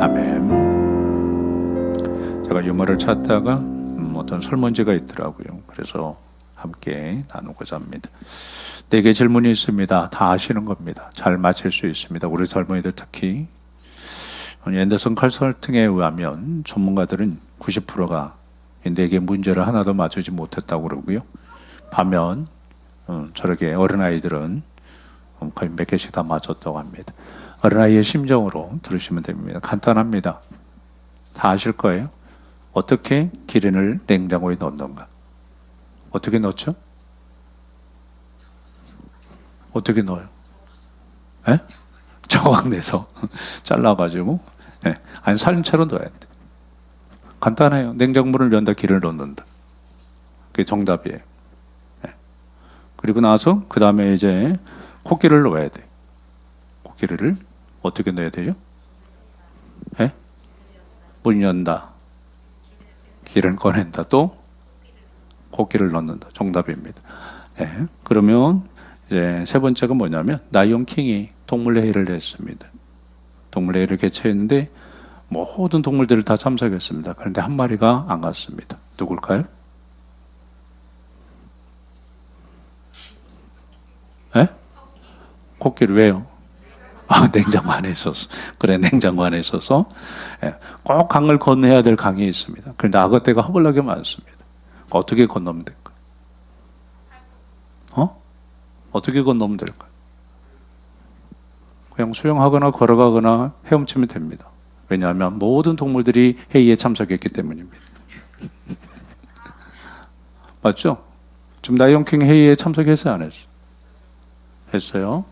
아멘. 제가 유머를 찾다가 어떤 설문지가 있더라고요. 그래서 함께 나누고자 합니다. 4개 질문이 있습니다. 다 아시는 겁니다. 잘 맞힐 수 있습니다. 우리 젊은이들 특히. 앤더슨 컨설팅에 의하면 전문가들은 90%가 4개 문제를 하나도 맞추지 못했다고 그러고요. 반면 저렇게 어린아이들은 거의 몇 개씩 다 맞췄다고 합니다. 어린아이의 심정으로 들으시면 됩니다. 간단합니다. 다 아실 거예요. 어떻게 기린을 냉장고에 넣는가? 어떻게 넣죠? 어떻게 넣어요? 에? 조각 내서 잘라가지고, 아니 삶채로 넣어야 돼. 간단해요. 냉장고를 연다, 기름을 넣는다. 그게 정답이에요. 그리고 나서 그 다음에 이제 코끼리를 넣어야 돼. 코끼리를 어떻게 넣어야 돼요? 문 연다, 기름을 꺼낸다, 또 코끼리를 넣는다. 정답입니다. 그러면 이제 세 번째가 뭐냐면 라이온 킹이 동물회의를 했습니다. 동물회의를 개최했는데 모든 동물들을 다 참석했습니다. 그런데 한 마리가 안 갔습니다. 누굴까요? 코끼리. 왜요? 냉장고 안에 있어서. 그래, 냉장고 안에 있어서. 꼭 강을 건너야 될 강이 있습니다. 그런데 악어떼가 허벌나게 많습니다. 어떻게 건너면 될까요? 어떻게 건너면 될까요? 그냥 수영하거나 걸어가거나 헤엄치면 됩니다. 왜냐하면 모든 동물들이 회의에 참석했기 때문입니다. 맞죠? 지금 라이온킹 회의에 참석했어요, 안 했어요? 했어요?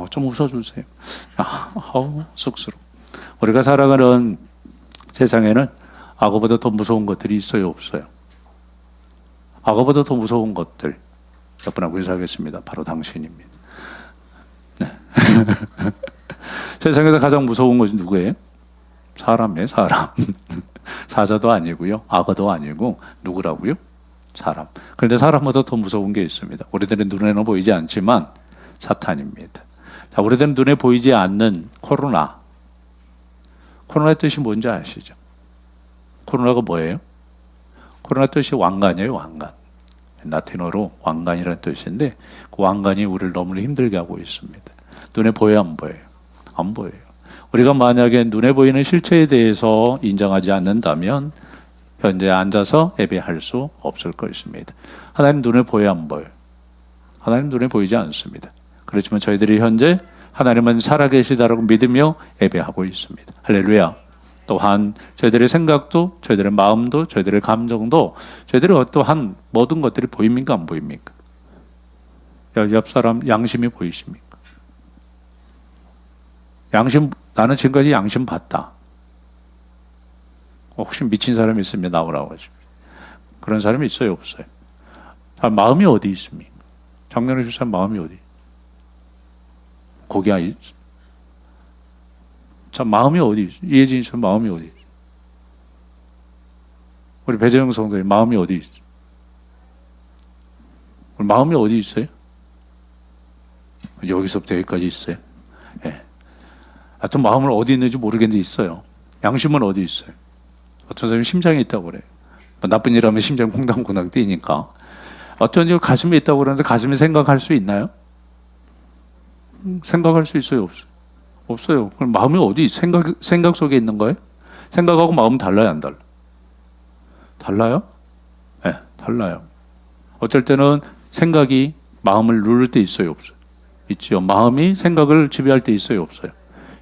좀 웃어주세요. 쑥스러워. 우리가 살아가는 세상에는 악어보다 더 무서운 것들이 있어요, 없어요? 악어보다 더 무서운 것들 몇 분하고 인사하겠습니다. 바로 당신입니다. 네. 세상에서 가장 무서운 것이 누구예요? 사람이에요, 사람. 사자도 아니고요, 악어도 아니고 누구라고요? 사람. 그런데 사람보다 더 무서운 게 있습니다. 우리들의 눈에는 보이지 않지만 사탄입니다. 자, 우리들은 눈에 보이지 않는 코로나. 코로나의 뜻이 뭔지 아시죠? 코로나가 뭐예요? 코로나 뜻이 왕관이에요, 왕관. 라틴어로 왕관이라는 뜻인데 그 왕관이 우리를 너무 힘들게 하고 있습니다. 눈에 보여요, 안 보여요? 안 보여요. 우리가 만약에 눈에 보이는 실체에 대해서 인정하지 않는다면 현재 앉아서 예배할 수 없을 것입니다. 하나님 눈에 보여요, 안 보여요? 하나님 눈에 보이지 않습니다. 그렇지만 저희들이 현재 하나님은 살아계시다라고 믿으며 예배하고 있습니다. 할렐루야. 또한 저희들의 생각도, 저희들의 마음도, 저희들의 감정도, 저희들의 어떠한 모든 것들이 보입니까, 안 보입니까? 옆 사람 양심이 보이십니까? 양심, 나는 지금까지 양심 봤다. 혹시 미친 사람이 있으면 나오라고 하십니다. 그런 사람이 있어요, 없어요? 마음이 어디 있습니까? 작년에 주신 마음이 어디? 거기 아니? 자, 마음이 어디 있어? 이혜진 씨 마음이 어디 있어? 우리 배재영 성도님 마음이 어디 있어? 마음이 어디 있어요? 여기서부터 여기까지 있어요. 하여튼 마음을 어디 있는지 모르겠는데 있어요. 양심은 어디 있어요? 어떤 사람이 심장에 있다고 그래요. 나쁜 일 하면 심장 콩당콩당 뛰니까. 어떤 일 가슴에 있다고 그러는데 가슴에 생각할 수 있나요? 생각할 수 있어요, 없어요? 없어요. 그럼 마음이 어디 생각 속에 있는 거예요? 생각하고 마음은 달라요, 안 달라요? 달라요? 네, 달라요. 어쩔 때는 생각이 마음을 누를 때 있어요, 없어요? 있죠. 마음이 생각을 지배할 때 있어요, 없어요?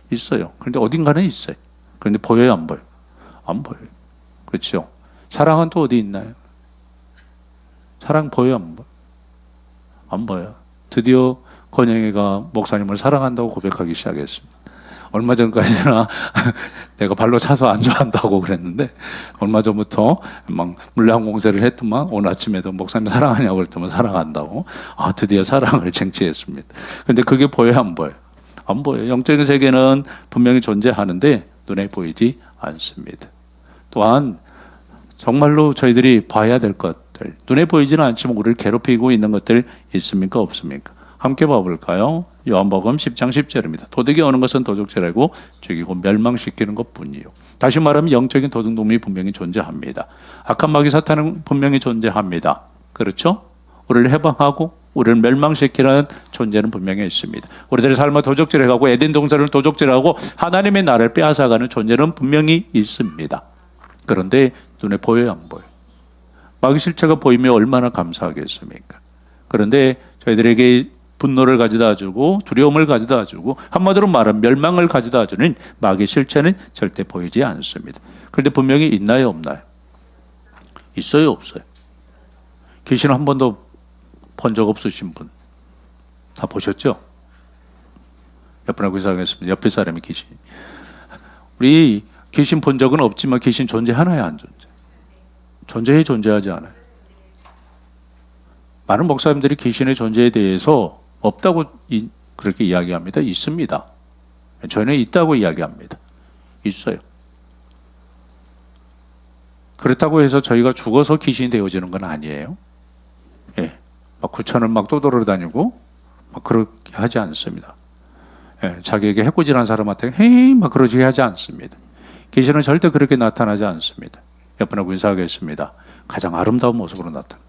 있어요. 그런데 어딘가는 있어요. 그런데 보여요, 안 보여요? 안 보여요. 그렇죠. 사랑은 또 어디 있나요? 사랑 보여요, 안 보여요? 안 보여요. 드디어 권영이가 목사님을 사랑한다고 고백하기 시작했습니다. 얼마 전까지나 내가 발로 차서 안 좋아한다고 그랬는데 얼마 전부터 막 물량 공세를 했더만 오늘 아침에도 목사님 사랑하냐고 그랬더만 사랑한다고. 드디어 사랑을 쟁취했습니다. 그런데 그게 보여요, 안 보여요? 안 보여요. 영적인 세계는 분명히 존재하는데 눈에 보이지 않습니다. 또한 정말로 저희들이 봐야 될 것들, 눈에 보이지는 않지만 우리를 괴롭히고 있는 것들 있습니까, 없습니까? 함께 봐볼까요? 요한복음 10장 10절입니다. 도둑이 오는 것은 도둑질하고 죽이고 멸망시키는 것뿐이요. 다시 말하면 영적인 도둑놈이 분명히 존재합니다. 악한 마귀 사탄은 분명히 존재합니다. 그렇죠? 우리를 해방하고 우리를 멸망시키는 존재는 분명히 있습니다. 우리들의 삶을 도적질해가고 에덴 동산을 도적질하고 하나님의 나라를 빼앗아가는 존재는 분명히 있습니다. 그런데 눈에 보여요, 안 보여요? 마귀 실체가 보이면 얼마나 감사하겠습니까? 그런데 저희들에게 분노를 가져다 주고 두려움을 가져다 주고 한마디로 말하면 멸망을 가져다 주는 마귀의 실체는 절대 보이지 않습니다. 그런데 분명히 있나요, 없나요? 있어요, 없어요? 귀신 한 번도 본 적 없으신 분 다 보셨죠? 옆분하고 이상했습니다. 옆에 사람이 귀신. 우리 귀신 본 적은 없지만 귀신 존재하나요, 안 존재? 존재해, 존재하지 않아요? 많은 목사님들이 귀신의 존재에 대해서 없다고 그렇게 이야기합니다. 있습니다. 저는 있다고 이야기합니다. 있어요. 그렇다고 해서 저희가 죽어서 귀신이 되어지는 건 아니에요. 예, 막 구천을 막 떠돌아다니고 막 그렇게 하지 않습니다. 예, 자기에게 해코지한 사람한테 헤이 막 그러지 하지 않습니다. 귀신은 절대 그렇게 나타나지 않습니다. 옆분하고 인사하겠습니다. 가장 아름다운 모습으로 나타나.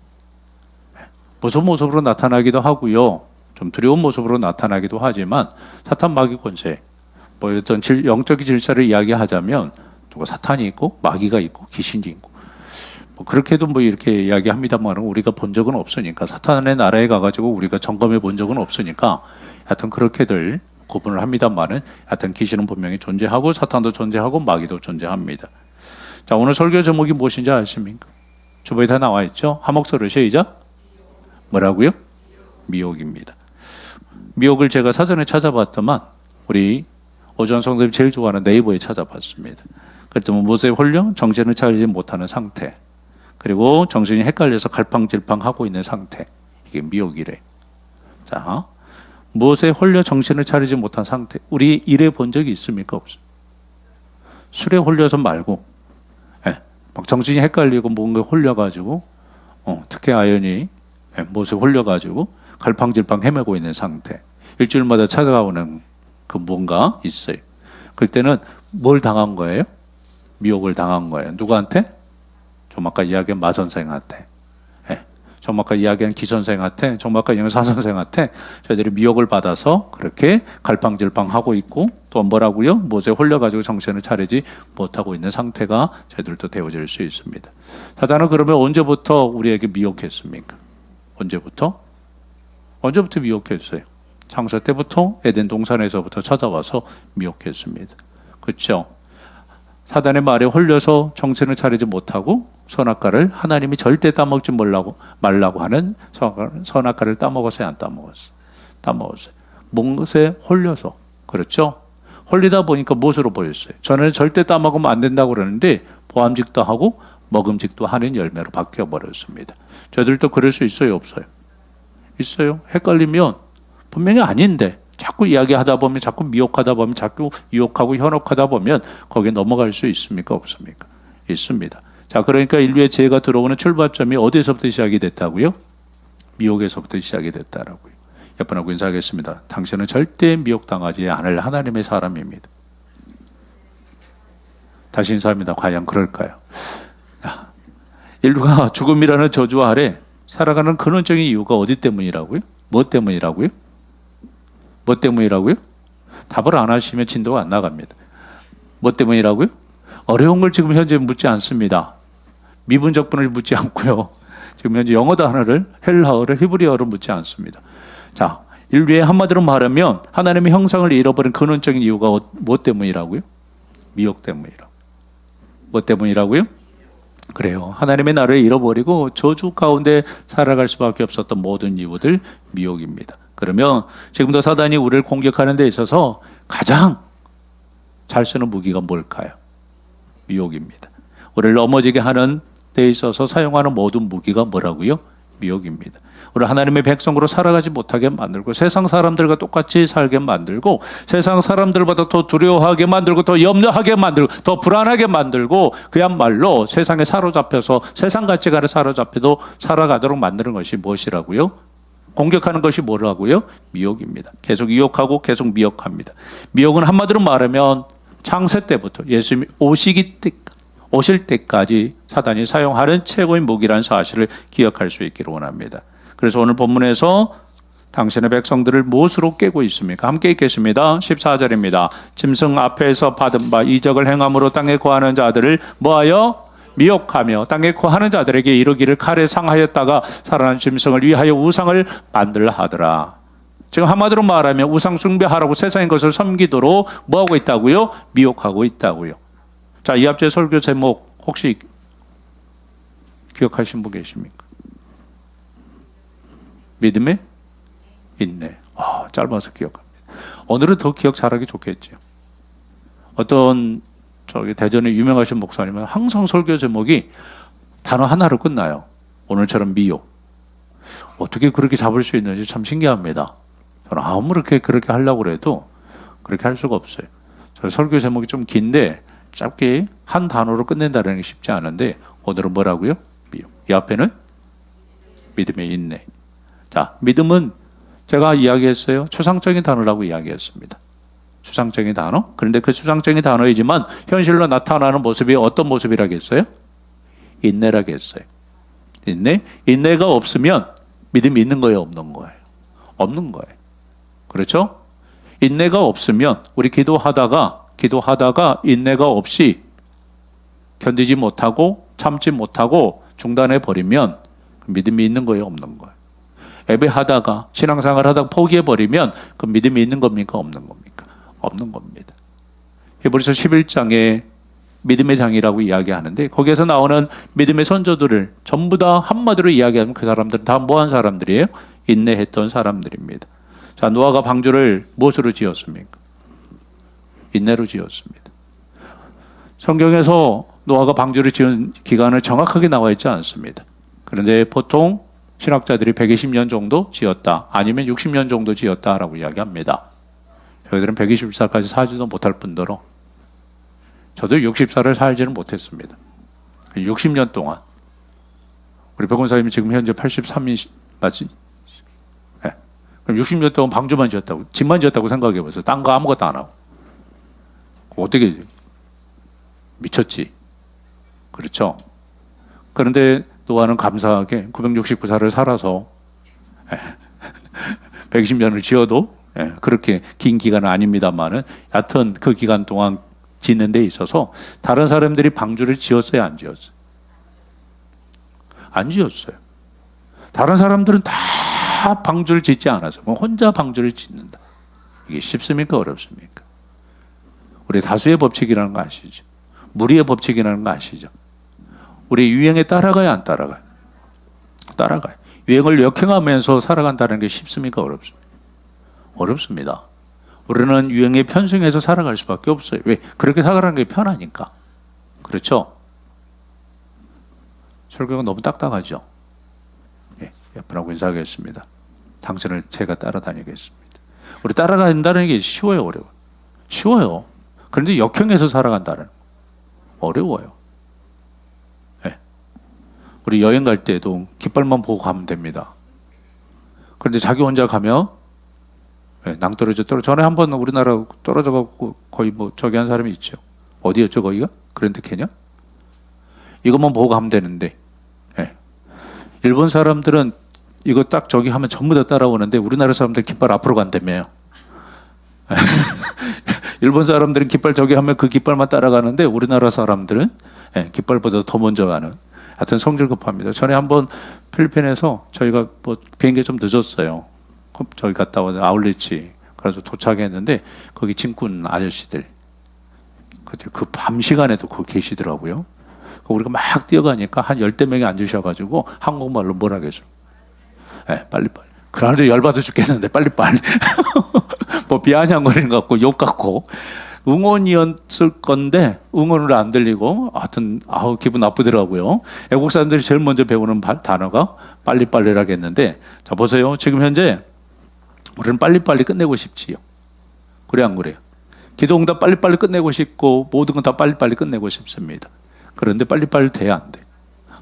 예, 무서운 모습으로 나타나기도 하고요. 좀 두려운 모습으로 나타나기도 하지만 사탄 마귀 권세, 뭐 어떤 영적인 질서를 이야기하자면 누가 사탄이 있고 마귀가 있고 귀신이 있고 뭐 그렇게도 뭐 이렇게 이야기합니다만 우리가 본 적은 없으니까 사탄의 나라에 가가지고 우리가 점검해 본 적은 없으니까 하여튼 그렇게들 구분을 합니다만은 하여튼 귀신은 분명히 존재하고 사탄도 존재하고 마귀도 존재합니다. 자, 오늘 설교 제목이 무엇인지 아십니까? 주보에 다 나와 있죠? 하목서를 시작. 뭐라고요? 미혹입니다. 미혹을 제가 사전에 찾아봤더만 우리 오전 성도님이 제일 좋아하는 네이버에 찾아봤습니다. 그랬더니 못에 홀려 정신을 차리지 못하는 상태, 그리고 정신이 헷갈려서 갈팡질팡하고 있는 상태, 이게 미혹이래. 자, 무엇에 홀려 정신을 차리지 못한 상태, 우리 일해 본 적이 있습니까? 없어요. 술에 홀려서 말고, 예, 막 정신이 헷갈리고 뭔가 홀려가지고, 특히 아연이 무엇에 홀려가지고 갈팡질팡 헤매고 있는 상태, 일주일마다 찾아오는 그 뭔가 있어요. 그럴 때는 뭘 당한 거예요? 미혹을 당한 거예요. 누구한테? 좀 아까 이야기한 마 선생한테, 예, 좀 아까 이야기한 기 선생한테, 좀 아까 이야기한 사 선생한테 저희들이 미혹을 받아서 그렇게 갈팡질팡하고 있고, 또 뭐라고요? 무엇에 홀려가지고 정신을 차리지 못하고 있는 상태가 저희들도 되어질 수 있습니다. 사단은 그러면 언제부터 우리에게 미혹했습니까? 언제부터 미혹했어요? 창세 때부터 에덴 동산에서부터 찾아와서 미혹했습니다. 그렇죠? 사단의 말에 홀려서 정신을 차리지 못하고 선악과를 하나님이 절대 따먹지 말라고 하는 선악과를 따먹었어요, 안 따먹었어요? 따먹었어요. 무엇에 홀려서. 그렇죠? 홀리다 보니까 무엇으로 보였어요? 전에는 절대 따먹으면 안 된다고 그러는데 보암직도 하고 먹음직도 하는 열매로 바뀌어버렸습니다. 저희들도 그럴 수 있어요, 없어요? 있어요. 헷갈리면 분명히 아닌데 자꾸 이야기하다 보면, 자꾸 미혹하다 보면, 자꾸 유혹하고 현혹하다 보면 거기에 넘어갈 수 있습니까? 없습니까? 있습니다. 자, 그러니까 인류의 죄가 들어오는 출발점이 어디서부터 시작이 됐다고요? 미혹에서부터 시작이 됐다라고요. 옆분하고 인사하겠습니다. 당신은 절대 미혹당하지 않을 하나님의 사람입니다. 다시 인사합니다. 과연 그럴까요? 자, 인류가 죽음이라는 저주 아래 살아가는 근원적인 이유가 어디 때문이라고요? 뭐 때문이라고요? 뭐 때문이라고요? 답을 안 하시면 진도가 안 나갑니다. 뭐 때문이라고요? 어려운 걸 지금 현재 묻지 않습니다. 미분적분을 묻지 않고요. 지금 현재 영어 단어를, 헬라어를, 히브리어를 묻지 않습니다. 자, 인류의 한마디로 말하면 하나님의 형상을 잃어버린 근원적인 이유가 뭐 때문이라고요? 미혹 때문이라고. 뭐 때문이라고요? 그래요. 하나님의 나라를 잃어버리고 저주 가운데 살아갈 수밖에 없었던 모든 이유들 미혹입니다. 그러면 지금도 사단이 우리를 공격하는 데 있어서 가장 잘 쓰는 무기가 뭘까요? 미혹입니다. 우리를 넘어지게 하는 데 있어서 사용하는 모든 무기가 뭐라고요? 미혹입니다. 우리 하나님의 백성으로 살아가지 못하게 만들고, 세상 사람들과 똑같이 살게 만들고, 세상 사람들보다 더 두려워하게 만들고, 더 염려하게 만들고, 더 불안하게 만들고, 그야말로 세상에 사로잡혀서 세상 가치관에 사로잡혀도 살아가도록 만드는 것이 무엇이라고요? 공격하는 것이 뭐라고요? 미혹입니다. 계속 유혹하고 계속 미혹합니다. 미혹은 한마디로 말하면 창세 때부터 예수님이 오실 때까지 사단이 사용하는 최고의 무기라는 사실을 기억할 수 있기를 원합니다. 그래서 오늘 본문에서 당신의 백성들을 무엇으로 깨고 있습니까? 함께 읽겠습니다. 14절입니다. 짐승 앞에서 받은 바 이적을 행함으로 땅에 거하는 자들을 뭐하여? 미혹하며 땅에 거하는 자들에게 이르기를 칼에 상하였다가 살아난 짐승을 위하여 우상을 만들라 하더라. 지금 한마디로 말하면 우상 숭배하라고 세상의 것을 섬기도록 뭐하고 있다고요? 미혹하고 있다고요. 자, 이 앞제 설교 제목 혹시 기억하신 분 계십니까? 믿음의 인내. 짧아서 기억합니다. 오늘은 더 기억 잘하기 좋겠죠. 어떤 대전에 유명하신 목사님은 항상 설교 제목이 단어 하나로 끝나요. 오늘처럼 미혹. 어떻게 그렇게 잡을 수 있는지 참 신기합니다. 저는 아무리 그렇게 하려고 해도 그렇게 할 수가 없어요. 저 설교 제목이 좀 긴데 짧게 한 단어로 끝낸다는 게 쉽지 않은데 오늘은 뭐라고요? 미혹. 이 앞에는 믿음의 인내. 자, 믿음은 제가 이야기했어요. 추상적인 단어라고 이야기했습니다. 추상적인 단어. 그런데 그 추상적인 단어이지만 현실로 나타나는 모습이 어떤 모습이라겠어요? 인내라겠어요. 인내? 인내가 없으면 믿음이 있는 거예요, 없는 거예요? 없는 거예요. 그렇죠? 인내가 없으면 우리 기도하다가 인내가 없이 견디지 못하고 참지 못하고 중단해 버리면 믿음이 있는 거예요, 없는 거예요? 예배하다가 신앙생활 하다가 포기해 버리면 그 믿음이 있는 겁니까, 없는 겁니까? 없는 겁니다. 히브리서 11장에 믿음의 장이라고 이야기하는데 거기에서 나오는 믿음의 선조들을 전부 다 한마디로 이야기하면 그 사람들은 다 뭐한 사람들이에요? 인내했던 사람들입니다. 자, 노아가 방주를 무엇으로 지었습니까? 인내로 지었습니다. 성경에서 노아가 방주를 지은 기간을 정확하게 나와 있지 않습니다. 그런데 보통 신학자들이 120년 정도 지었다, 아니면 60년 정도 지었다라고 이야기합니다. 저희들은 120살까지 살지도 못할 뿐더러 저도 60살을 살지는 못했습니다. 60년 동안. 우리 백원사님이 지금 현재 83이 맞지? 네. 그럼 60년 동안 방주만 지었다고, 집만 지었다고 생각해 보세요. 딴 거 아무것도 안 하고. 어떻게 미쳤지? 그렇죠? 그런데 노아는 감사하게 969살을 살아서 120년을 지어도 그렇게 긴 기간은 아닙니다만은 얕은 그 기간 동안 짓는 데 있어서 다른 사람들이 방주를 지었어요, 안 지었어요? 안 지었어요. 다른 사람들은 다 방주를 짓지 않아서 혼자 방주를 짓는다. 이게 쉽습니까, 어렵습니까? 우리 다수의 법칙이라는 거 아시죠? 무리의 법칙이라는 거 아시죠? 우리 유행에 따라가요, 안 따라가요? 따라가요. 유행을 역행하면서 살아간다는 게 쉽습니까, 어렵습니까? 어렵습니다. 우리는 유행에 편승해서 살아갈 수밖에 없어요. 왜? 그렇게 살아가는 게 편하니까. 그렇죠? 설교가 너무 딱딱하죠? 예, 옆분하고 인사하겠습니다. 당신을 제가 따라다니겠습니다. 우리 따라간다는 게 쉬워요, 어려워요? 쉬워요. 그런데 역행해서 살아간다는 거 어려워요. 예. 우리 여행 갈 때도 깃발만 보고 가면 됩니다. 그런데 자기 혼자 가면 낭떠러져 전에 한번 우리나라 떨어져가고 거의 뭐 저기 한 사람이 있죠. 어디였죠, 거기가? 그랜드 캐년? 이것만 보고 가면 되는데, 일본 사람들은 이거 딱 저기 하면 전부 다 따라오는데 우리나라 사람들 깃발 앞으로 간다며요. 일본 사람들은 깃발 저기 하면 그 깃발만 따라가는데 우리나라 사람들은 깃발보다 더 먼저 가는. 하여튼 성질 급합니다. 전에 한번 필리핀에서 저희가 뭐 비행기 좀 늦었어요. 저기 갔다 와서 아울렛이 그래서 도착했는데 거기 짐꾼 아저씨들 그 밤 시간에도 거기 계시더라고요. 우리가 막 뛰어가니까 한 10대 명이 앉으셔가지고 한국말로 뭐라 계셔. 빨리빨리. 그러는데 열받아 죽겠는데 빨리빨리. 뭐 비아냥거리는 것 같고 욕 같고 응원이었을 건데 응원으로 안 들리고 하여튼 기분 나쁘더라고요. 외국 사람들이 제일 먼저 배우는 단어가 빨리빨리라겠는데 자 보세요. 지금 현재 우리는 빨리빨리 끝내고 싶지요. 그래 안 그래요? 기도응답 빨리빨리 끝내고 싶고 모든 건 다 빨리빨리 끝내고 싶습니다. 그런데 빨리빨리 돼야 안 돼.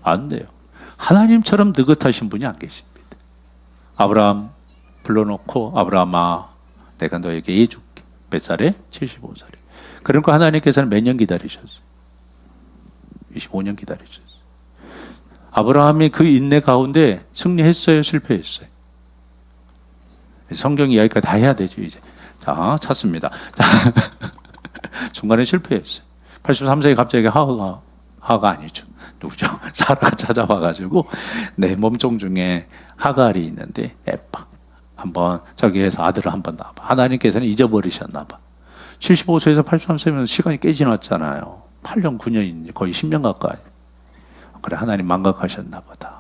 안 돼요. 하나님처럼 느긋하신 분이 안 계십니다. 아브라함 불러놓고 아브라함아 내가 너에게 해줄게. 몇 살에? 75살에. 그러니까 하나님께서는 몇 년 기다리셨어요? 25년 기다리셨어요. 아브라함이 그 인내 가운데 승리했어요? 실패했어요? 성경 이야기까지 다 해야 되죠 이제. 자, 찾습니다. 자, 중간에 실패했어요. 83세에 갑자기 하가 아니죠. 누구죠? 사라가 찾아와가지고 내 몸종 중에 하갈이 있는데 에빠 한번 저기에서 아들을 한번 낳아봐. 하나님께서는 잊어버리셨나 봐. 75세에서 83세면 시간이 꽤 지났잖아요. 8년 9년 거의 10년 가까이. 그래 하나님 망각하셨나 보다.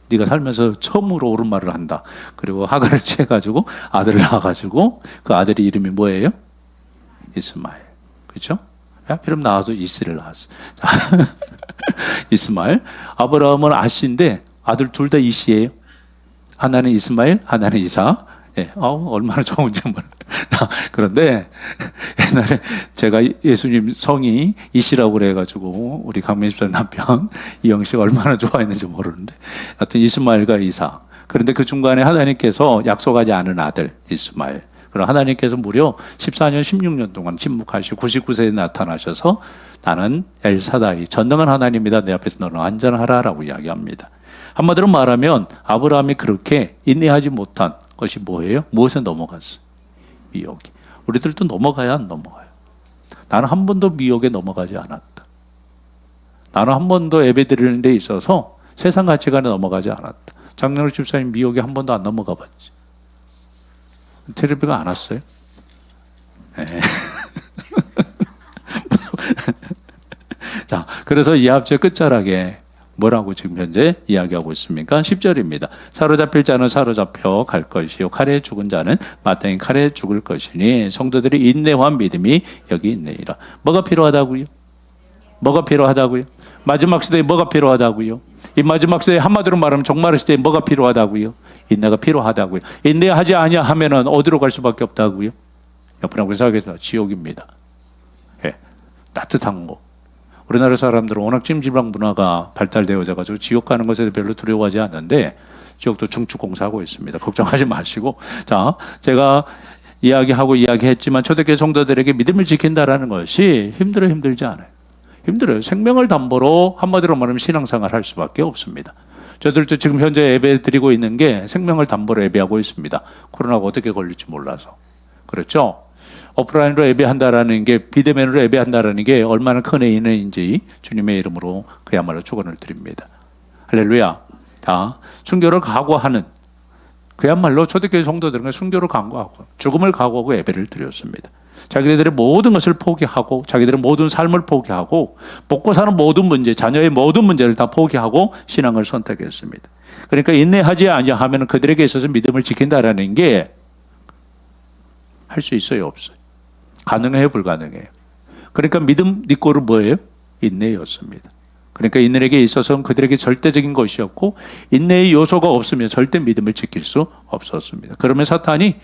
네가 살면서 처음으로 옳은 말을 한다. 그리고 하갈을 취해가지고 아들을 낳아가지고 그 아들의 이름이 뭐예요? 이스마엘. 그렇죠? 하필이면 나와서 이스를 낳았어. 이스마엘. 아브라함은 아씨인데 아들 둘 다 이씨예요. 하나는 이스마엘, 하나는 이삭. 예, 얼마나 좋은지 몰라. 그런데 옛날에 제가 예수님 성이 이씨라고 그래가지고 우리 강민 집사님 남편 이영 씨가 얼마나 좋아했는지 모르는데 하여튼 이스마엘과 이삭. 그런데 그 중간에 하나님께서 약속하지 않은 아들 이스마엘. 그럼 하나님께서 무려 14년 16년 동안 침묵하시고 99세에 나타나셔서 나는 엘사다이 전능한 하나님이다. 내 앞에서 너는 안전하라라고 이야기합니다. 한마디로 말하면 아브라함이 그렇게 인내하지 못한 것이 뭐예요? 무엇에 넘어갔어? 미혹이. 우리들도 넘어가야 안 넘어가요. 나는 한 번도 미혹에 넘어가지 않았다. 나는 한 번도 예배 드리는 데 있어서 세상 가치관에 넘어가지 않았다. 장영일 집사님 미혹에 한 번도 안 넘어가 봤지. 텔레비가 안 왔어요? 네. 자, 그래서 이 합주의 끝자락에 뭐라고 지금 현재 이야기하고 있습니까? 10절입니다. 사로잡힐 자는 사로잡혀 갈 것이요 칼에 죽은 자는 마땅히 칼에 죽을 것이니 성도들이 인내와 믿음이 여기 있네이라. 뭐가 필요하다고요? 뭐가 필요하다고요? 마지막 시대에 뭐가 필요하다고요? 이 마지막 시대에 한마디로 말하면 종말의 시대에 뭐가 필요하다고요? 인내가 필요하다고요. 인내하지 아니하 하면은 어디로 갈 수밖에 없다고요? 옆으로 생각해서 지옥입니다. 예, 따뜻한 거. 우리나라 사람들은 워낙 찜질방 문화가 발달되어져가지고 지옥 가는 것에 별로 두려워하지 않는데 지옥도 증축공사하고 있습니다. 걱정하지 마시고. 자, 제가 이야기했지만 초대교회 성도들에게 믿음을 지킨다라는 것이 힘들지 않아요. 힘들어요. 생명을 담보로 한마디로 말하면 신앙생활 할 수밖에 없습니다. 저들도 지금 현재 예배 드리고 있는 게 생명을 담보로 예배하고 있습니다. 코로나가 어떻게 걸릴지 몰라서. 그렇죠? 오프라인으로 예배한다라는 게 비대면으로 예배한다라는 게 얼마나 큰 은혜인지 주님의 이름으로 그야말로 축원을 드립니다. 할렐루야. 자, 순교를 각오하는 그야말로 초대교회 성도들은 순교를 각오하고 죽음을 각오하고 예배를 드렸습니다. 자기들의 모든 것을 포기하고 자기들의 모든 삶을 포기하고 먹고 사는 모든 문제, 자녀의 모든 문제를 다 포기하고 신앙을 선택했습니다. 그러니까 인내하지 아니하면 그들에게 있어서 믿음을 지킨다라는 게 할 수 있어요, 없어요? 가능해요, 불가능해요? 그러니까 믿음 니꼬는 뭐예요? 인내였습니다. 그러니까 인내에게 있어서는 그들에게 절대적인 것이었고 인내의 요소가 없으면 절대 믿음을 지킬 수 없었습니다. 그러면 사탄이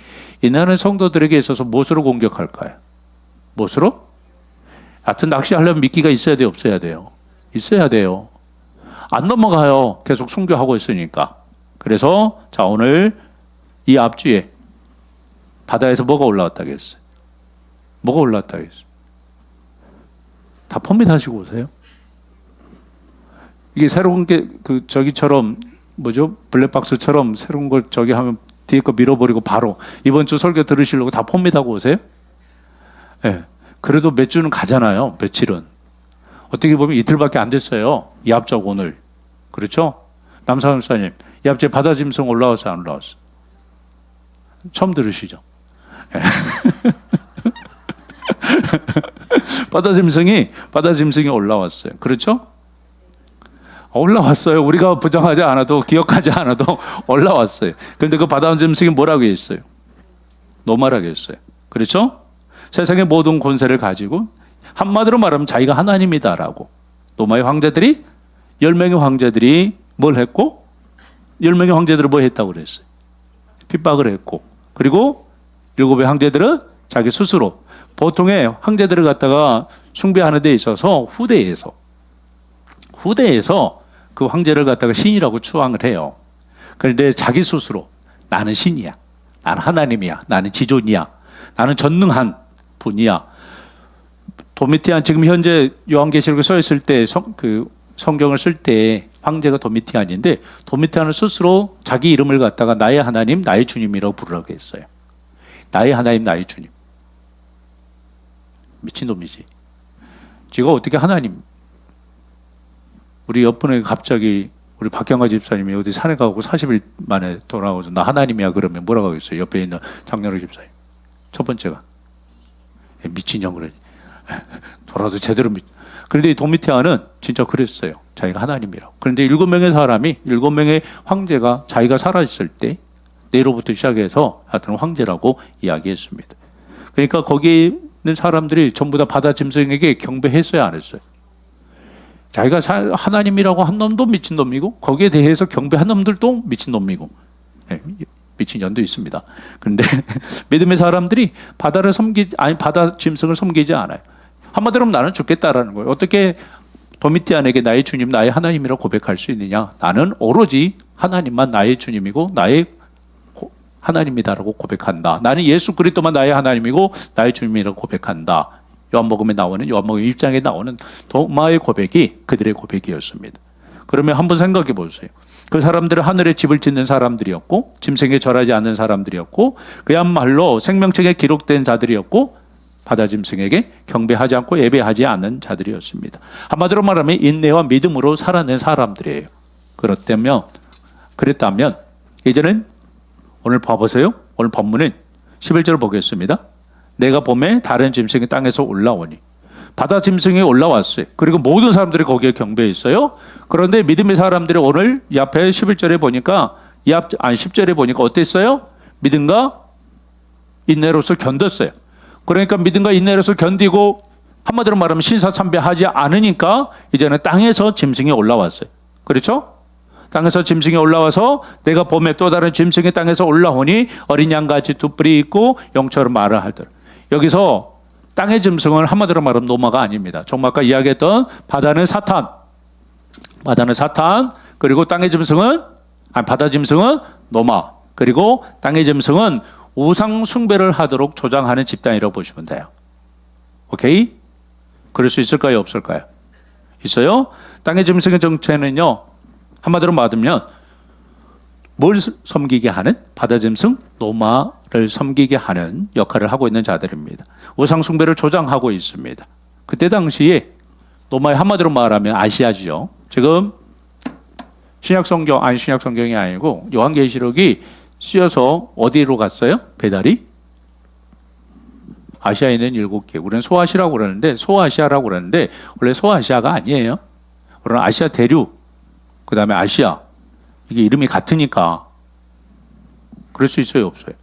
인내하는 성도들에게 있어서 무엇으로 공격할까요? 무엇으로? 하여튼 낚시하려면 미끼가 있어야 돼요, 없어야 돼요? 있어야 돼요. 안 넘어가요. 계속 순교하고 있으니까. 그래서 자, 오늘 이 앞주에 바다에서 뭐가 올라왔다겠어요? 뭐가 올라왔다겠어요? 다 포밋하시고 오세요. 이게 새로운 게 저기처럼 뭐죠? 블랙박스처럼 새로운 걸 저기 하면 뒤에 거 밀어버리고 바로 이번 주 설교 들으시려고 다 포밋하고 오세요? 예. 네. 그래도 몇 주는 가잖아요. 며칠은. 어떻게 보면 이틀밖에 안 됐어요. 이 앞적 오늘. 그렇죠? 남사람 목사님, 이 앞제 바다 짐승 올라왔어요? 안 올라왔어요? 처음 들으시죠? 네. 바다 짐승이 올라왔어요. 그렇죠? 올라왔어요. 우리가 부정하지 않아도 기억하지 않아도 올라왔어요. 그런데 그 바다 짐승이 뭐라고 했어요? 노말하게 했어요. 그렇죠? 세상의 모든 권세를 가지고 한마디로 말하면 자기가 하나님이다라고. 로마의 황제들이 10명의 황제들이 뭘 했고 10명의 황제들은 뭐 했다고 그랬어요? 핍박을 했고 그리고 7의 황제들은 자기 스스로 보통의 황제들을 갖다가 숭배하는 데 있어서 후대에서 그 황제를 갖다가 신이라고 추앙을 해요. 그런데 자기 스스로 나는 신이야, 나는 하나님이야, 나는 지존이야, 나는 전능한 분이야. 도미티안 지금 현재 요한계시록에 써 있을 때 성경을 쓸 때 황제가 도미티안인데 도미티안은 스스로 자기 이름을 갖다가 나의 하나님, 나의 주님이라고 부르라고 했어요. 나의 하나님, 나의 주님. 미친놈이지. 지가 어떻게 하나님. 우리 옆분에 갑자기 우리 박경화 집사님이 어디 산에 가고 40일 만에 돌아오서 나 하나님이야 그러면 뭐라고 하겠어요? 옆에 있는 장렬호 집사님. 첫 번째가 미친년 그러니. 돌아도 제대로 그런데 이 도미티안은 진짜 그랬어요. 자기가 하나님이라고. 그런데 7명의 사람이 7명의 황제가 자기가 살아있을 때 네로부터 시작해서 하여튼 황제라고 이야기했습니다. 그러니까 거기 있는 사람들이 전부 다 바다 짐승에게 경배했어요, 안 했어요? 자기가 하나님이라고 한 놈도 미친놈이고 거기에 대해서 경배한 놈들도 미친놈이고 네, 미친년도 있습니다. 그런데 믿음의 사람들이 바다 짐승을 섬기지 않아요. 한마디로 나는 죽겠다라는 거예요. 어떻게 도미티안에게 나의 주님, 나의 하나님이라고 고백할 수 있느냐? 나는 오로지 하나님만 나의 주님이고 나의 하나님이다라고 고백한다. 나는 예수 그리스도만 나의 하나님이고 나의 주님이라고 고백한다. 요한복음에 나오는 요한복음 1장에 나오는 도마의 고백이 그들의 고백이었습니다. 그러면 한번 생각해 보세요. 그 사람들은 하늘에 집을 짓는 사람들이었고 짐승에 절하지 않는 사람들이었고 그야말로 생명책에 기록된 자들이었고 바다 짐승에게 경배하지 않고 예배하지 않는 자들이었습니다. 한마디로 말하면 인내와 믿음으로 살아낸 사람들이에요. 그랬다면 이제는 오늘 봐보세요. 오늘 본문은 11절 보겠습니다. 내가 봄에 다른 짐승이 땅에서 올라오니 바다 짐승이 올라왔어요. 그리고 모든 사람들이 거기에 경배했어요. 그런데 믿음의 사람들이 오늘 이 앞에 11절에 보니까 10절에 보니까 어땠어요? 믿음과 인내로서 견뎠어요. 그러니까 믿음과 인내로서 견디고 한마디로 말하면 신사참배하지 않으니까 이제는 땅에서 짐승이 올라왔어요. 그렇죠? 땅에서 짐승이 올라와서 내가 봄에 또 다른 짐승이 땅에서 올라오니 어린 양같이 두 뿔이 있고 용처럼 말을 하더라. 여기서 땅의 짐승은 한마디로 말하면 노마가 아닙니다. 좀 아까 이야기했던 바다는 사탄 그리고 땅의 짐승은 바다 짐승은 노마 그리고 땅의 짐승은 우상 숭배를 하도록 조장하는 집단이라고 보시면 돼요. 오케이? 그럴 수 있을까요? 없을까요? 있어요? 땅의 짐승의 정체는요. 한마디로 말하면 뭘 섬기게 하는? 바다 짐승 노마를 섬기게 하는 역할을 하고 있는 자들입니다. 우상 숭배를 조장하고 있습니다. 그때 당시에 노마의 한마디로 말하면 아시아죠. 지금 신약 성경이 아니고 요한계시록이 쓰여서 어디로 갔어요? 배달이? 아시아에 있는 7개. 우리는 소아시아라고 그러는데 원래 소아시아가 아니에요. 우리는 아시아 대륙, 그 다음에 아시아. 이게 이름이 같으니까 그럴 수 있어요, 없어요?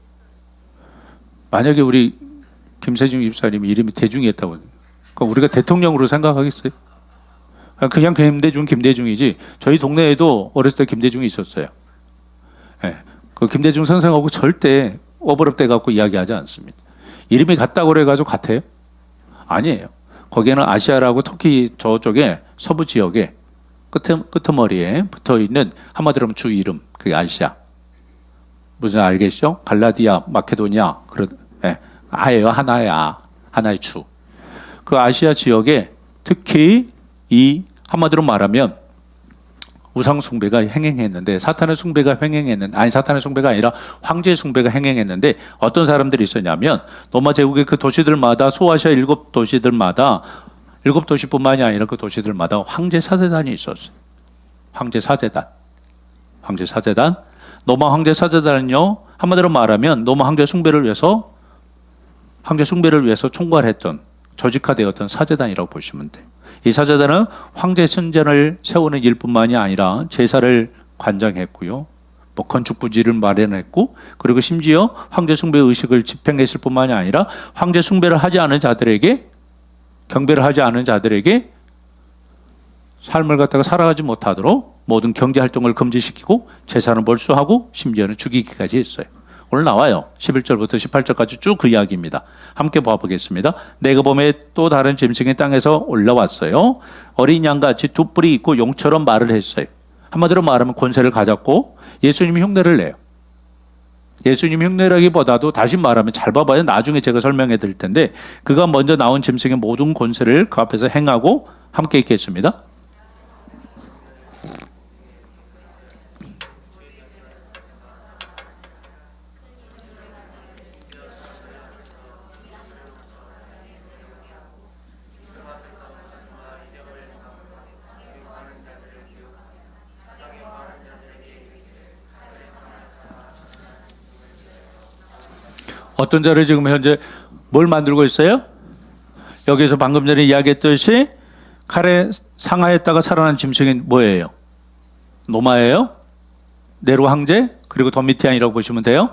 만약에 우리 김세중 집사님이 이름이 대중이었다고 그럼 우리가 대통령으로 생각하겠어요? 그냥 김대중이지. 저희 동네에도 어렸을 때 김대중이 있었어요. 네. 그 김대중 선생하고 절대 오버랩돼 갖고 이야기하지 않습니다. 이름이 같다고 그래가지고 같아요? 아니에요. 거기에는 아시아라고 터키 저쪽에 서부 지역에 끄트머리에 붙어있는 한마디로 하면 주 이름 그게 아시아. 무슨 알겠죠? 갈라디아, 마케도니아 아예요. 하나의 주. 그 아시아 지역에 특히 이 한마디로 말하면 우상 숭배가 행행했는데 사탄의 숭배가 아니라 황제 숭배가 행행했는데 어떤 사람들이 있었냐면 로마 제국의 그 도시들마다 소아시아 7도시들마다 7도시뿐만이 아니라 그 도시들마다 황제 사제단이 있었어요. 황제 사제단. 로마 황제 사제단은요 한마디로 말하면 로마 황제 숭배를 위해서 총괄했던 조직화되었던 사제단이라고 보시면 돼요. 이 사제단은 황제 순전을 세우는 일뿐만이 아니라 제사를 관장했고요. 건축 부지를 마련했고 그리고 심지어 황제 숭배 의식을 집행했을 뿐만이 아니라 황제 숭배를 하지 않은 자들에게 경배를 하지 않은 자들에게 삶을 갖다가 살아가지 못하도록 모든 경제 활동을 금지시키고 재산을 몰수하고 심지어는 죽이기까지 했어요. 오늘 나와요. 11절부터 18절까지 쭉 그 이야기입니다. 함께 봐보겠습니다. 내가 봄에 또 다른 짐승이 땅에서 올라왔어요. 어린 양같이 두 뿔이 있고 용처럼 말을 했어요. 한마디로 말하면 권세를 가졌고 예수님이 흉내를 내요. 예수님 흉내라기보다도 다시 말하면 잘 봐봐요. 나중에 제가 설명해 드릴 텐데 그가 먼저 나온 짐승의 모든 권세를 그 앞에서 행하고 함께 있겠습니다. 어떤 자를 지금 현재 뭘 만들고 있어요? 여기서 방금 전에 이야기했듯이 칼에 상하였다가 살아난 짐승이 뭐예요? 노마예요? 네로 황제? 그리고 도미티안이라고 보시면 돼요.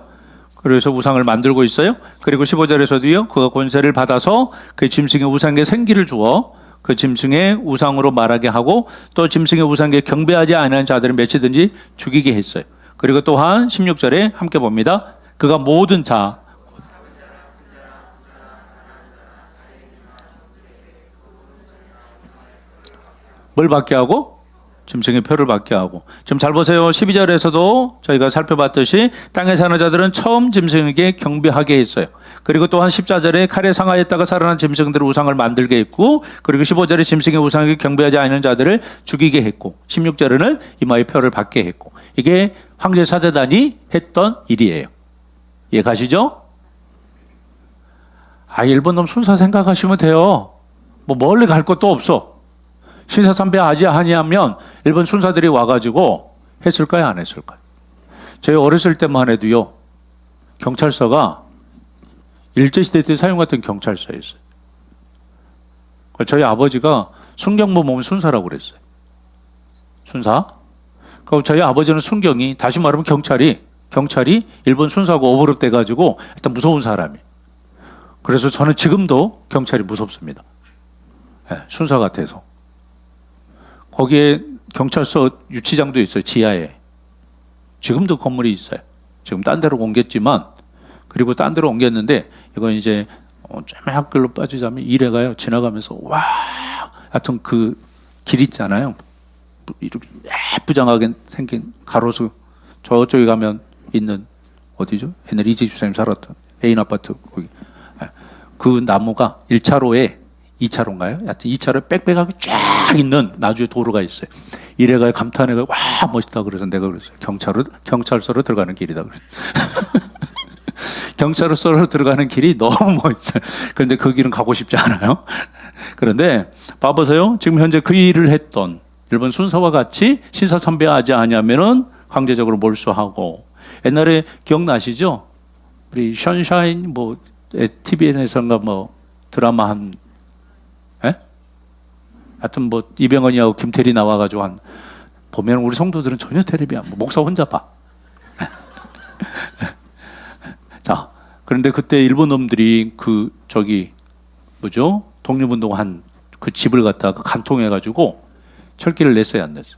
그래서 우상을 만들고 있어요. 그리고 15절에서도요. 그가 권세를 받아서 그 짐승의 우상에 생기를 주어 그 짐승의 우상으로 말하게 하고 또 짐승의 우상에 경배하지 않은 자들은 몇이든지 죽이게 했어요. 그리고 또한 16절에 함께 봅니다. 그가 모든 자 뭘 받게 하고? 짐승의 표를 받게 하고. 지금 잘 보세요. 12절에서도 저희가 살펴봤듯이 땅에 사는 자들은 처음 짐승에게 경배하게 했어요. 그리고 또한 14절에 칼에 상하였다가 살아난 짐승들의 우상을 만들게 했고, 그리고 15절에 짐승의 우상에게 경배하지 않는 자들을 죽이게 했고, 16절에는 이마의 표를 받게 했고. 이게 황제 사제단이 했던 일이에요. 이해 가시죠? 일본 놈 순사 생각하시면 돼요. 뭐 멀리 갈 것도 없어. 신사참배 아니하면 일본 순사들이 와가지고 했을까요? 안 했을까요? 저희 어렸을 때만 해도요. 경찰서가 일제시대 때 사용했던 경찰서였어요. 저희 아버지가 순경모 보면 순사라고 그랬어요. 순사. 그럼 저희 아버지는 순경이 다시 말하면 경찰이 일본 순사하고 오버랩 돼가지고 일단 무서운 사람이. 그래서 저는 지금도 경찰이 무섭습니다. 네, 순사 같아서. 거기에 경찰서 유치장도 있어요. 지하에. 지금도 건물이 있어요. 지금 딴 데로 옮겼지만 그리고 딴 데로 옮겼는데 이건 이제 쫙 길로 빠지자면 이래가요. 지나가면서 와 하여튼 그 길 있잖아요. 이렇게 예쁘장하게 생긴 가로수 저쪽에 가면 있는 어디죠? 옛날 이재주 선생님 살았던 애인 아파트 거기. 그 나무가 1차로에 2차로인가요? 하여튼 2차로에 빽빽하게 쫙 있는 나주에 도로가 있어요. 이래가 감탄해가 와 멋있다 그래서 내가 그랬어요. 경찰서로 들어가는 길이다 그랬어요. 경찰서로 들어가는 길이 너무 멋있어요. 그런데 그 길은 가고 싶지 않아요. 그런데 봐보세요. 지금 현재 그 일을 했던 일본 순사와 같이 신사참배하지 않으면은 강제적으로 몰수하고 옛날에 기억나시죠? 우리 션샤인 뭐 TVN에서인가 뭐 드라마 한 하여튼 뭐 이병헌이하고 김태리 나와가지고 한 보면 우리 성도들은 전혀 텔레비 안 봐. 목사 혼자 봐. 자, 그런데 그때 일본 놈들이 그 저기 뭐죠? 독립운동한 그 집을 갖다가 간통해가지고 철기를 냈어요, 안 냈어요?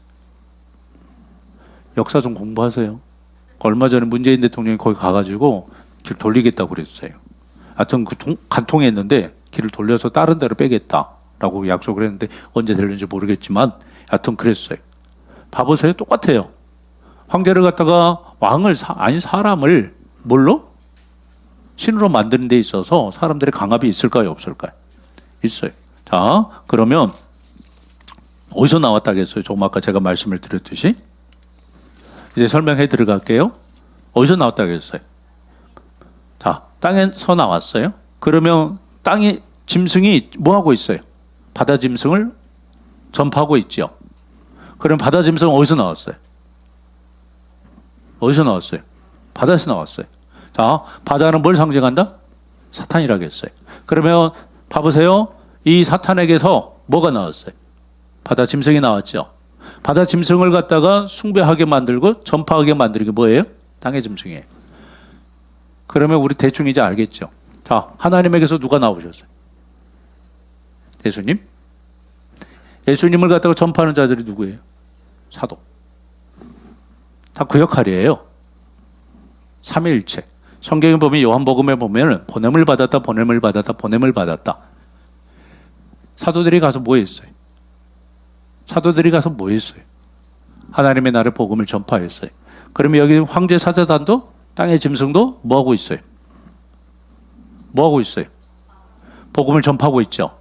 역사 좀 공부하세요. 얼마 전에 문재인 대통령이 거기 가가지고 길 돌리겠다고 그랬어요. 하여튼 그 간통했는데 길을 돌려서 다른 데로 빼겠다라고 약속을 했는데 언제 될는지 모르겠지만 하여튼 그랬어요. 봐보세요. 똑같아요. 황제를 갖다가 사람을 뭘로? 신으로 만드는 데 있어서 사람들의 강압이 있을까요? 없을까요? 있어요. 자, 그러면 어디서 나왔다겠어요? 조금 아까 제가 말씀을 드렸듯이. 이제 설명해 들어갈게요. 어디서 나왔다겠어요? 자, 땅에서 나왔어요. 그러면 땅에 짐승이 뭐 하고 있어요? 바다 짐승을 전파하고 있죠. 그럼 바다 짐승은 어디서 나왔어요? 어디서 나왔어요? 바다에서 나왔어요. 자, 바다는 뭘 상징한다? 사탄이라고 했어요. 그러면 봐보세요. 이 사탄에게서 뭐가 나왔어요? 바다 짐승이 나왔죠. 바다 짐승을 갖다가 숭배하게 만들고 전파하게 만드는 게 뭐예요? 땅의 짐승이에요. 그러면 우리 대충 이제 알겠죠. 자, 하나님에게서 누가 나오셨어요? 예수님? 예수님을 갖다가 전파하는 자들이 누구예요? 사도. 다 그 역할이에요. 삼위일체. 성경에 보면 요한복음에 보면 보냄을 받았다, 보냄을 받았다, 보냄을 받았다. 사도들이 가서 뭐 했어요? 사도들이 가서 뭐 했어요? 하나님의 나라의 복음을 전파했어요. 그러면 여기 황제 사제단도 땅의 짐승도 뭐 하고 있어요? 뭐 하고 있어요? 복음을 전파하고 있죠.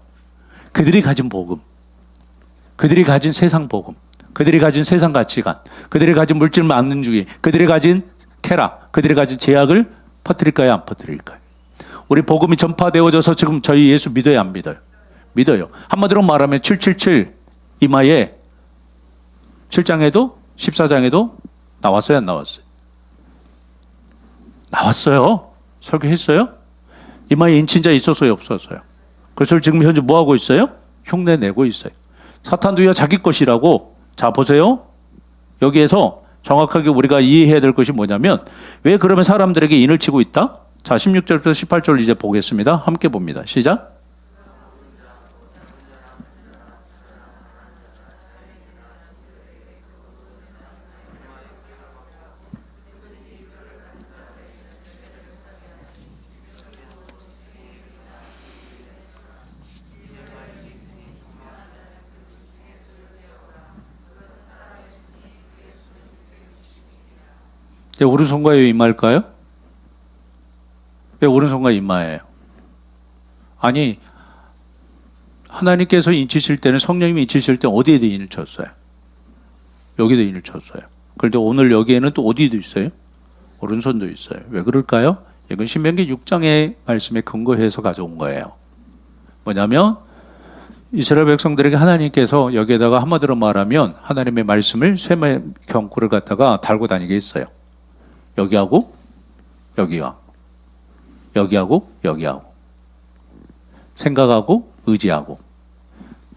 그들이 가진 복음, 그들이 가진 세상 복음, 그들이 가진 세상 가치관, 그들이 가진 물질 만능주의, 그들이 가진 쾌락, 그들이 가진 제약을 퍼뜨릴까요? 안 퍼뜨릴까요? 우리 복음이 전파되어져서 지금 저희 예수 믿어요? 안 믿어요? 믿어요. 한마디로 말하면 777 이마에 7장에도 14장에도 나왔어요? 안 나왔어요? 나왔어요. 설교했어요? 이마에 인친자 있었어요? 없었어요? 그래서 지금 현재 뭐 하고 있어요? 흉내 내고 있어요. 사탄도요 자기 것이라고. 자 보세요. 여기에서 정확하게 우리가 이해해야 될 것이 뭐냐면 왜 그러면 사람들에게 인을 치고 있다? 자 16절부터 18절 이제 보겠습니다. 함께 봅니다. 시작. 왜 오른손과 이마일까요? 왜 오른손과 이마예요? 아니 하나님께서 인치실 때는 성령님이 인치실 때 어디에다 인을 쳤어요? 여기다 인을 쳤어요. 그런데 오늘 여기에는 또 어디도 있어요? 오른손도 있어요. 왜 그럴까요? 이건 신명기 6장의 말씀에 근거해서 가져온 거예요. 뭐냐면 이스라엘 백성들에게 하나님께서 여기에다가 한마디로 말하면 하나님의 말씀을 쇠매 경구를 갖다가 달고 다니게 했어요. 여기하고 여기와 여기하고 여기하고 생각하고 의지하고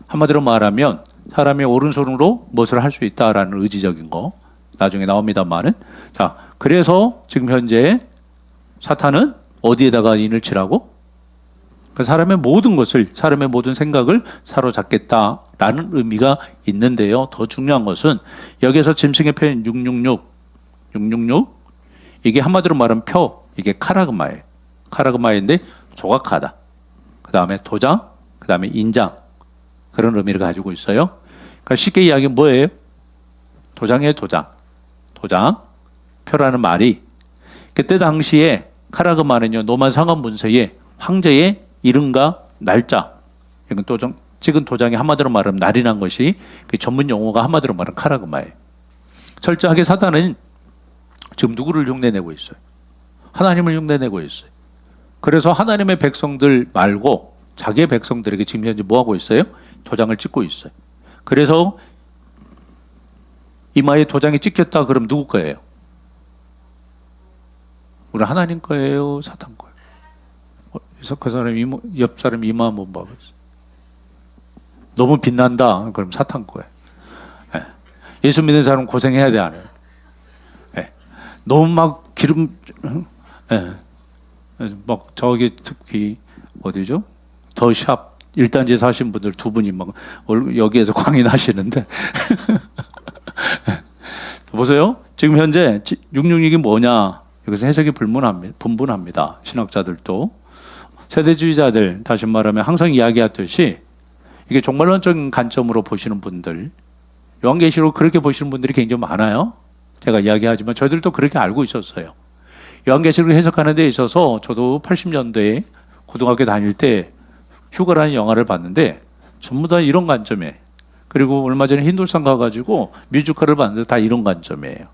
한마디로 말하면 사람이 오른손으로 무엇을 할 수 있다라는 의지적인 거 나중에 나옵니다만은 자 그래서 지금 현재 사탄은 어디에다가 인을 치라고? 그 사람의 모든 것을 사람의 모든 생각을 사로잡겠다라는 의미가 있는데요. 더 중요한 것은 여기에서 짐승의 표현 666 이게 한마디로 말하면 표, 이게 카라그마예요. 카라그마인데 조각하다. 그 다음에 도장, 그 다음에 인장 그런 의미를 가지고 있어요. 그러니까 쉽게 이야기하면 뭐예요? 도장이에요, 도장. 도장, 표라는 말이 그때 당시에 카라그마는요 로마 상업 문서에 황제의 이름과 날짜 이건 도장, 찍은 도장이 한마디로 말하면 날이란 것이 그 전문 용어가 한마디로 말하면 카라그마예요. 철저하게 사단은 지금 누구를 흉내내고 있어요? 하나님을 흉내내고 있어요. 그래서 하나님의 백성들 말고 자기의 백성들에게 지금 현재 뭐 하고 있어요? 도장을 찍고 있어요. 그래서 이마에 도장이 찍혔다 그럼 누구 거예요? 우리 하나님 거예요? 사탄 거예요? 그래서 그 사람 옆 사람 이마 한번 봐보세요. 너무 빛난다. 그럼 사탄 거예요. 예수 믿는 사람 고생해야 돼, 안 해요? 너무 막 기름, 막 저기 특히 어디죠? 더샵 1단지 사신 분들 두 분이 막 여기에서 광인하시는데 보세요. 지금 현재 666이 뭐냐? 여기서 해석이 분분합니다. 신학자들도 세대주의자들 다시 말하면 항상 이야기하듯이 이게 종말론적인 관점으로 보시는 분들, 요한계시록 그렇게 보시는 분들이 굉장히 많아요. 제가 이야기하지만 저희들도 그렇게 알고 있었어요. 요한계시록을 해석하는 데 있어서 저도 80년대에 고등학교 다닐 때 휴가라는 영화를 봤는데 전부 다 이런 관점에 그리고 얼마 전에 흰돌산 가가지고 뮤지컬을 봤는데 다 이런 관점이에요.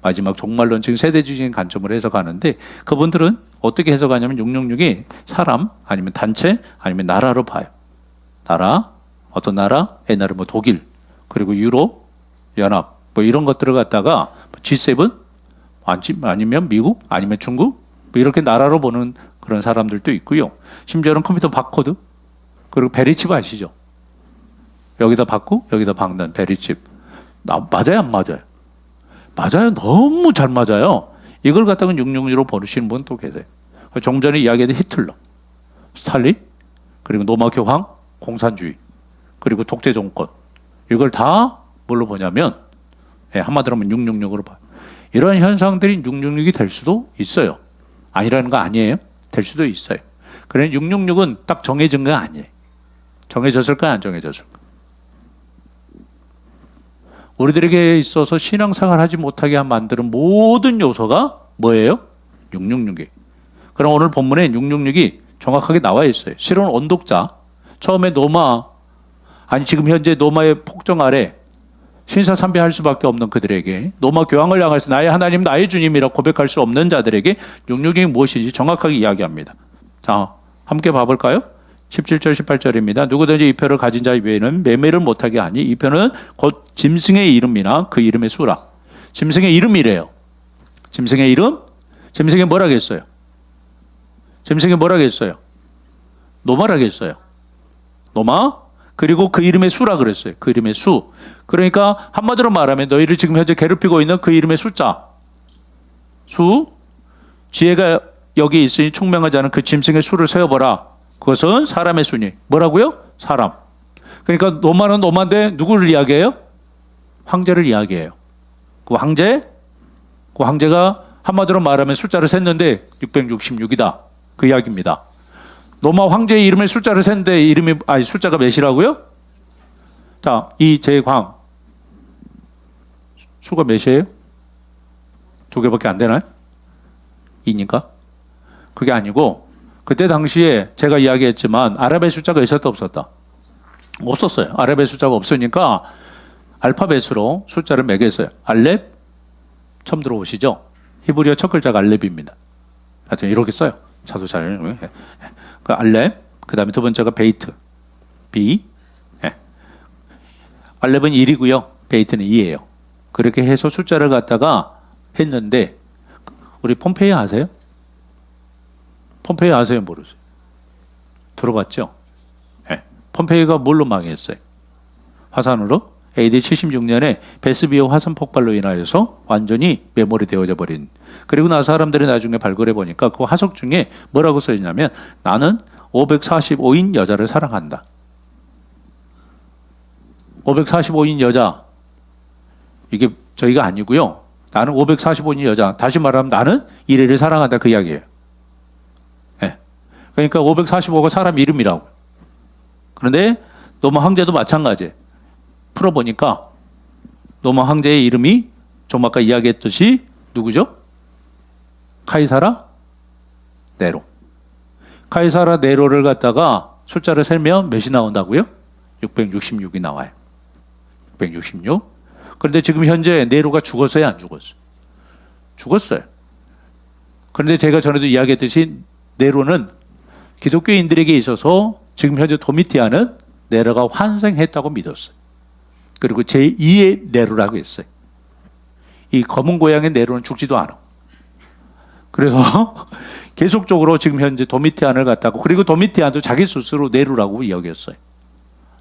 마지막 종말론적인 세대주의적인 관점으로 해석하는데 그분들은 어떻게 해석하냐면 666이 사람 아니면 단체 아니면 나라로 봐요. 나라, 어떤 나라? 옛날에 뭐 독일 그리고 유럽 연합 뭐 이런 것들을 갖다가 G7 아니면 미국 아니면 중국 뭐 이렇게 나라로 보는 그런 사람들도 있고요. 심지어는 컴퓨터 바코드 그리고 베리칩 아시죠? 여기다 받고 여기다 박는 베리칩 맞아요 안 맞아요? 맞아요. 너무 잘 맞아요. 이걸 갖다가 666로 버리시는 분 또 계세요. 종전에 이야기했던 히틀러, 스탈린 그리고 로마 교황, 공산주의 그리고 독재 정권 이걸 다 뭘로 보냐면 한마디로 하면 666으로 봐요. 이런 현상들이 666이 될 수도 있어요. 아니라는 거 아니에요. 될 수도 있어요. 그래 666은 딱 정해진 거 아니에요. 정해졌을까 안 정해졌을까? 우리들에게 있어서 신앙생활 하지 못하게 만드는 모든 요소가 뭐예요? 666이. 그럼 오늘 본문에 666이 정확하게 나와 있어요. 실은 언독자, 처음에 노마, 아니 지금 현재 노마의 폭정 아래 신사참배할 수밖에 없는 그들에게, 노마 교황을 향해서 나의 하나님, 나의 주님이라 고백할 수 없는 자들에게 666이 무엇인지 정확하게 이야기합니다. 자, 함께 봐볼까요? 17절 18절입니다. 누구든지 이 표를 가진 자 외에는 매매를 못하게 하니, 이 표는 곧 짐승의 이름이나 그 이름의 수라. 짐승의 이름이래요. 짐승의 이름? 짐승이 뭐라겠어요? 짐승이 뭐라겠어요? 노마라겠어요. 노마? 그리고 그 이름의 수라 그랬어요. 그 이름의 수. 그러니까 한마디로 말하면 너희를 지금 현재 괴롭히고 있는 그 이름의 숫자. 수. 지혜가 여기 있으니 총명하지 않은 그 짐승의 수를 세어보라. 그것은 사람의 수니. 뭐라고요? 사람. 그러니까 노마는 노마인데 누구를 이야기해요? 황제를 이야기해요. 그 황제가 한마디로 말하면 숫자를 셌는데 666이다. 그 이야기입니다. 노마 황제의 이름의 숫자를 셌는데 숫자가 몇이라고요? 자, 이 제광 수가 몇이에요? 2개밖에 안 되나요? 2니까? 그게 아니고 그때 당시에 제가 이야기했지만 아랍의 숫자가 있었다 없었다? 없었어요. 아랍의 숫자가 없으니까 알파벳으로 숫자를 매겼어요. 알렙 처음 들어오시죠? 히브리어 첫 글자가 알렙입니다. 하여튼 이렇게 써요. 저도 잘. 그 알렙, 그 다음에 두 번째가 베이트, B. 알렙은 1이고요. 베이트는 2예요. 그렇게 해서 숫자를 갖다가 했는데, 우리 폼페이 아세요? 폼페이 아세요? 모르세요? 들어봤죠? 폼페이가 뭘로 망했어요? 화산으로? AD 76년에 베스비오 화산 폭발로 인하여서 완전히 메모리 되어져 버린. 그리고 나서 사람들이 나중에 발굴해 보니까 그 화석 중에 뭐라고 써 있냐면, 나는 545인 여자를 사랑한다. 545인 여자, 이게 저희가 아니고요. 나는 545인 여자, 다시 말하면 나는 이래를 사랑한다, 그 이야기예요. 그러니까 545가 사람 이름이라고. 그런데 노마 황제도 마찬가지예요. 풀어보니까 노마 황제의 이름이 좀 아까 이야기했듯이 누구죠? 카이사라 네로. 카이사라 네로를 갖다가 숫자를 세면 몇이 나온다고요? 666이 나와요. 666. 그런데 지금 현재 네로가 죽었어요, 안 죽었어요? 죽었어요. 그런데 제가 전에도 이야기했듯이 네로는 기독교인들에게 있어서 지금 현재 도미티안은 네로가 환생했다고 믿었어요. 그리고 제2의 네로라고 했어요. 이 검은 고양이 네로는 죽지도 않아. 그래서 계속적으로 지금 현재 도미티안을 갖다가, 그리고 도미티안도 자기 스스로 네로라고 여겼어요.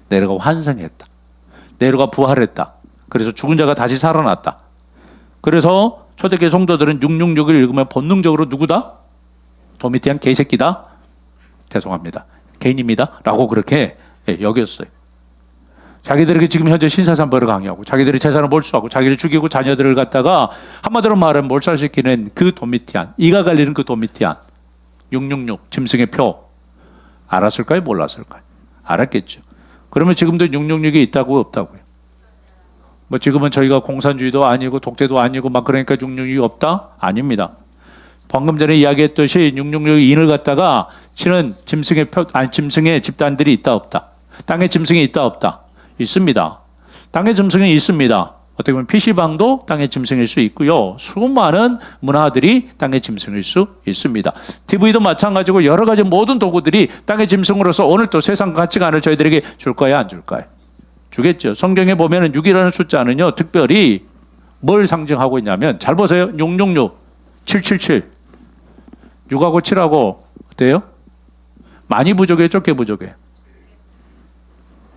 네로가 환생했다. 네로가 부활했다. 그래서 죽은 자가 다시 살아났다. 그래서 초대교회 성도들은 666을 읽으면 본능적으로 누구다? 도미티안 개새끼다. 죄송합니다. 개인입니다. 라고 그렇게 여겼어요. 자기들에게 지금 현재 신사참배를 강요하고 자기들이 재산을 몰수하고 자기를 죽이고 자녀들을 갖다가 한마디로 말하면 몰살시키는 그 도미티안, 이가 갈리는 그 도미티안, 666 짐승의 표, 알았을까요? 몰랐을까요? 알았겠죠. 그러면 지금도 666이 있다고요? 없다고요? 뭐 지금은 저희가 공산주의도 아니고 독재도 아니고 막 그러니까 666이 없다? 아닙니다. 방금 전에 이야기했듯이 666 인을 갖다가 치는 짐승의 표, 짐승의 집단들이 있다 없다? 땅의 짐승이 있다 없다? 있습니다. 땅의 짐승이 있습니다. 어떻게 보면 PC방도 땅의 짐승일 수 있고요. 수많은 문화들이 땅의 짐승일 수 있습니다. TV도 마찬가지고 여러 가지 모든 도구들이 땅의 짐승으로서 오늘 또 세상 가치관을 저희들에게 줄까요? 안 줄까요? 주겠죠. 성경에 보면 6이라는 숫자는요, 특별히 뭘 상징하고 있냐면, 잘 보세요. 666, 777. 6하고 7하고 어때요? 많이 부족해요? 적게 부족해요?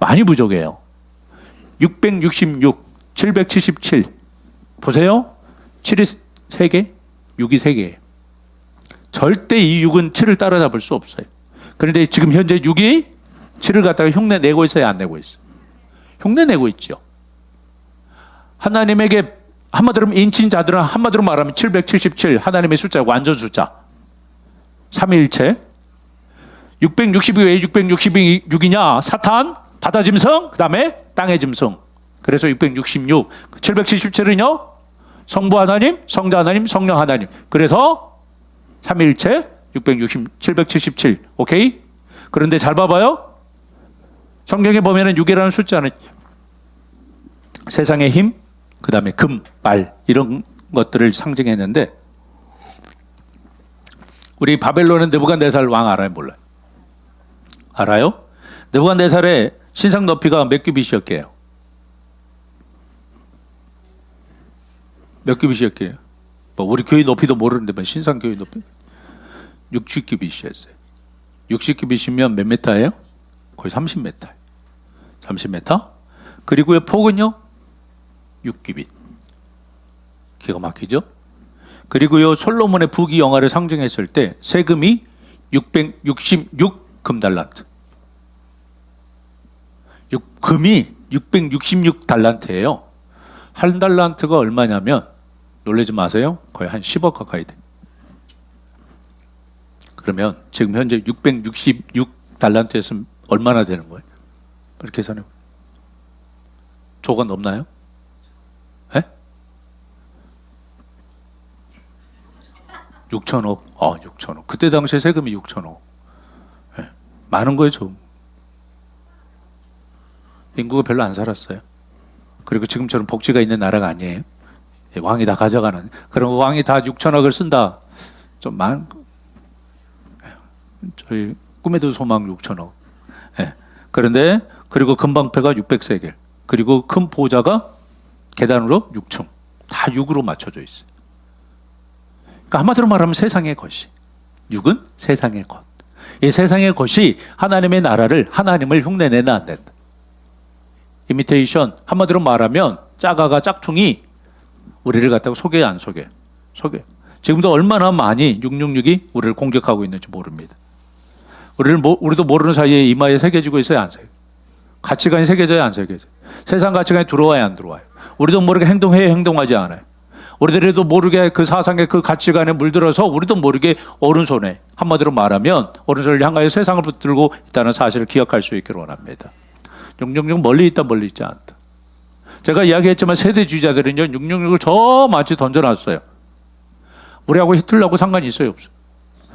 많이 부족해요. 666, 777. 보세요. 7이 3개, 6이 3개예요. 절대 이 6은 7을 따라잡을 수 없어요. 그런데 지금 현재 6이 7을 갖다가 흉내 내고 있어요? 안 내고 있어요? 흉내 내고 있죠. 하나님에게 한마디로 인친 자들은 한마디로 말하면 777, 하나님의 숫자, 완전 숫자. 삼위일체. 660이 왜 666이냐? 사탄, 바다 짐승, 그 다음에 땅의 짐승. 그래서 666. 777은요? 성부 하나님, 성자 하나님, 성령 하나님. 그래서 삼위일체 660, 777. 오케이? 그런데 잘 봐봐요. 성경에 보면은 6이라는 숫자는 세상의 힘, 그 다음에 금, 말 이런 것들을 상징했는데 우리 바벨론은 느부갓네살 왕 알아요? 몰라요? 알아요? 느부갓네살의 신상 높이가 몇 규빗이었게요? 몇 규빗이었게요? 뭐 우리 교회 높이도 모르는데 뭐 신상 교회 높이 60규빗이었어요. 60규빗이면 몇 메타예요? 거의 30m. 30m. 그리고요 폭은요 6규빗. 기가 막히죠? 그리고요 솔로몬의 부귀 영화를 상징했을 때 세금이 666 금달란트. 금이 666 달란트예요. 한 달란트가 얼마냐면 놀라지 마세요. 거의 한 10억 가까이 돼. 그러면 지금 현재 666 달란트였으면 얼마나 되는 거예요? 이렇게 계산해. 조가 넘나요? 예? 6천억. 6천억. 그때 당시에 세금이 6천억. 예. 많은 거예요, 좀. 인구가 별로 안 살았어요. 그리고 지금처럼 복지가 있는 나라가 아니에요. 예, 왕이 다 가져가는. 그럼 왕이 다 6천억을 쓴다. 좀 많은. 저희 꿈에도 소망 6천억. 예. 그런데 그리고 금방패가 600세겔. 그리고 큰 보좌가 계단으로 6층. 다 6으로 맞춰져 있어요. 그러니까 한마디로 말하면 세상의 것이. 6은 세상의 것. 이 세상의 것이 하나님의 나라를 하나님을 흉내내는 안 된다. 이미테이션 한마디로 말하면 짜가가 짝퉁이 우리를 갖다가 속여 안 속여? 속여. 지금도 얼마나 많이 666이 우리를 공격하고 있는지 모릅니다. 우리도 모르는 사이에 이마에 새겨지고 있어요, 안 새겨? 가치관이 새겨져요, 안 새겨져요? 세상 가치관이 들어와요, 안 들어와요? 우리도 모르게 행동해요, 행동하지 않아요? 우리들도 모르게 그 사상의 그 가치관에 물들어서 우리도 모르게 오른손에 한마디로 말하면 오른손을 향하여 세상을 붙들고 있다는 사실을 기억할 수 있기를 원합니다. 666 멀리 있다, 멀리 있지 않다. 제가 이야기했지만 세대주의자들은요 666을 저 마치 던져놨어요. 우리하고 히틀러하고 상관이 있어요, 없어요?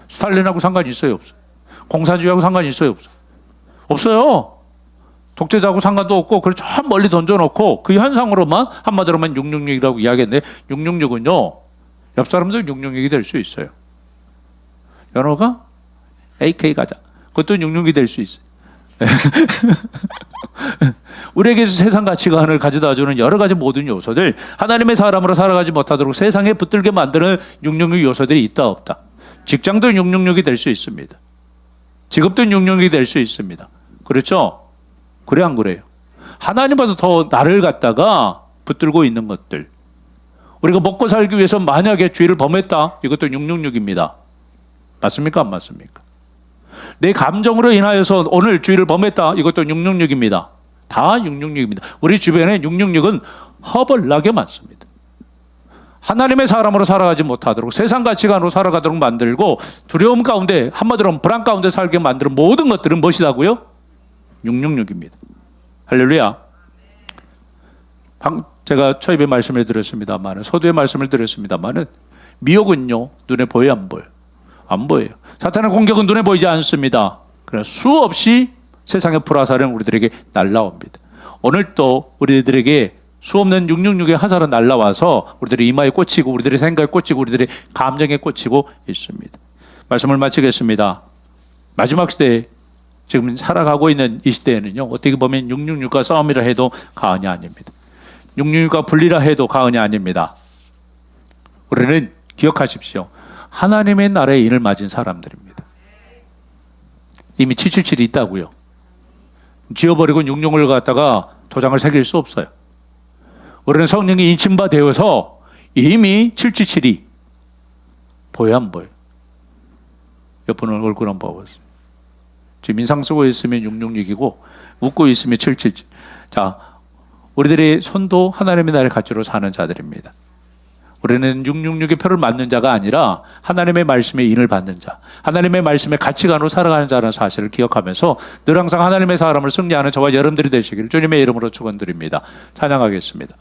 스탈린하고 상관이 있어요, 없어요? 공산주의하고 상관이 있어요, 없어요? 없어요. 독재자하고 상관도 없고 그걸 저 멀리 던져놓고 그 현상으로만 한마디로만 666이라고 이야기했는데 666은요 옆 사람도 666이 될 수 있어요. 연호가 AK 가자. 그것도 666이 될 수 있어요. 우리에게 세상 가치관을 가져다주는 여러 가지 모든 요소들, 하나님의 사람으로 살아가지 못하도록 세상에 붙들게 만드는 666 요소들이 있다 없다. 직장도 666이 될 수 있습니다. 직업도 666이 될 수 있습니다. 그렇죠? 그래 안 그래요? 하나님보다 더 나를 갖다가 붙들고 있는 것들, 우리가 먹고 살기 위해서 만약에 죄를 범했다, 이것도 666입니다. 맞습니까? 안 맞습니까? 내 감정으로 인하여서 오늘 죄를 범했다, 이것도 666입니다. 다 666입니다. 우리 주변에 666은 허벌나게 많습니다. 하나님의 사람으로 살아가지 못하도록 세상 가치관으로 살아가도록 만들고 두려움 가운데, 한마디로 불안 가운데 살게 만드는 모든 것들은 무엇이라고요? 666입니다. 할렐루야. 제가 초입에 말씀을 드렸습니다만, 서두에 말씀을 드렸습니다만, 미혹은요 눈에 보여요, 안 보여요? 안 보여요. 사탄의 공격은 눈에 보이지 않습니다. 그러나 수없이 세상의 불화살은 우리들에게 날라옵니다. 오늘 또 우리들에게 수없는 666의 화살은 날라와서 우리들의 이마에 꽂히고 우리들의 생각에 꽂히고 우리들의 감정에 꽂히고 있습니다. 말씀을 마치겠습니다. 마지막 시대에 지금 살아가고 있는 이 시대에는요, 어떻게 보면 666과 싸움이라 해도 과언이 아닙니다. 666과 분리라 해도 과언이 아닙니다. 우리는 기억하십시오. 하나님의 나라의 인을 맞은 사람들입니다. 이미 777이 있다고요. 지워버리고 666을 갖다가 도장을 새길 수 없어요. 우리는 성령이 인침받아서 이미 777이 보여 안 보여? 옆분은 얼굴 한번 봐보세요. 지금 인상 쓰고 있으면 666이고 웃고 있으면 777. 자, 우리들의 손도 하나님의 나라의 가치로 사는 자들입니다. 우리는 666의 표를 맞는 자가 아니라 하나님의 말씀에 인을 받는 자, 하나님의 말씀의 가치관으로 살아가는 자라는 사실을 기억하면서 늘 항상 하나님의 사람을 승리하는 저와 여러분들이 되시기를 주님의 이름으로 축원드립니다. 찬양하겠습니다.